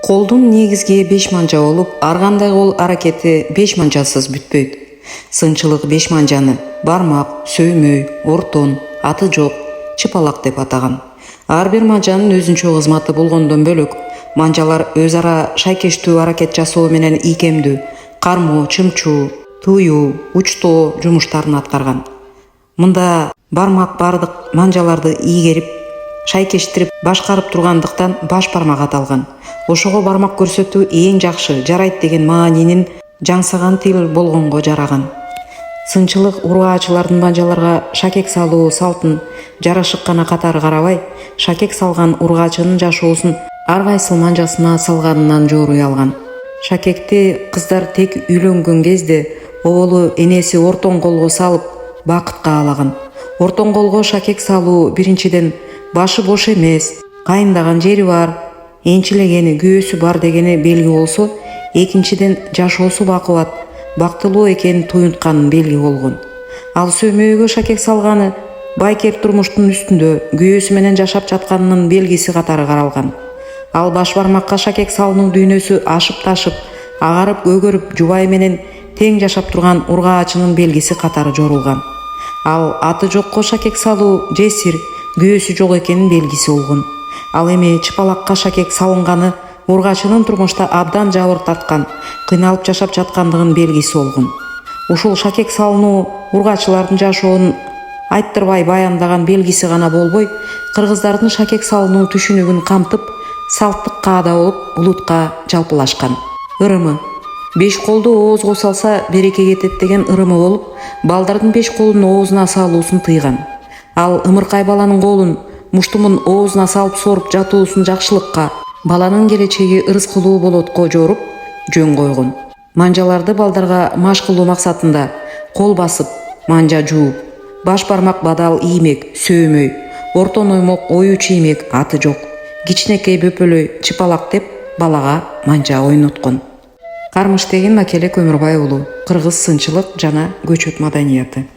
Колдун негизги 5 манжа болуп, ар кандай кол аракети 5 манжасыз бүтпөйт. Сынчылык 5 манжаны бармак, сөймөй, ортон, аты жок, чыпалак деп атаган. Ар бир манжанын өзүнчө кызматы болгондон бөлөк, манжалар өз ара шайкештүү аракет жасоо менен ийкемдүү, кармоо, чымчуу, туюу, учтоо жумуштарын аткарган. Мында бармак бардык манжаларды ийгерип, шайкештирип башкарып тургандыктан баш бармак аталган. Ошого бармак көрсөтүү эң жакшы, жарайт деген маанинин жаңсаган тил болгонго жараган. Сынчылык ургаачылардын манжаларга шакек салуу салтын жарашык гана катары карабай, шакек салган ургаачынын жашоосун ар кайсы манжасына салганынан жооруй алган. Шакекти кыздар тек үйлөнгөн кезде оболу энеси ортон колго салып бакытка алаган. Ортон колго шакек салуу биринчиден башы бош эмес, кайындаган жери бар, энчилегени, күйөөсү бар дегени белги болсо, экинчиден жашоосу бакубат, бактылуу экенин туюнтканын белги болгон. Ал сөймөйгө шакек салганы байкер турмуштун үстүндө күйөөсү менен жашап жатканынын белгиси катары каралган. Ал баш бармакка шакек салуунун дүйнөсү ашып ташып, агарып көгөрүп, жубай менен тең жашап турган ургаачынын белгиси катары жорулган. Ал аты жокко шакек салуу жесир, күйөөсү жок экенин белгиси болгон. Ал эми чыпалакка шакек салынганы ургаачынын турмушта абдан жабыр тарткан, кыйналып жашап жаткандыгын белгиси болгон. Ушул шакек салынуу ургаачылардын жашоонун айттырбай баяндаган белгиси гана болбой, кыргыздардын шакек салынуу түшүнүгүн камтып, салттык каада болуп улутка жалпылашкан. Ырымы: 5 колду оозго салса береке кетет деген ырымы болуп, балдардын 5 колун оозуна салуусун тыйган. Ал ымыркай баланын колун, муштумун оозуна салып соруп жатуусун жакшылыкка, баланын келечеги ырыскылуу болотко жоруп жөн койгон. Манжаларды балдарга маш кылуу максатында кол басып, манжа жууп, баш бармак бадал иймек, сөймөй, ортон оймок оюучу иймек, аты жок, кичинекей бөпөлөй чыпалак деп балага манжа ойноткон. Кармыштегин Макеле Көмүрбай уулу, кыргыз сынчылык жана көчөт маданияты.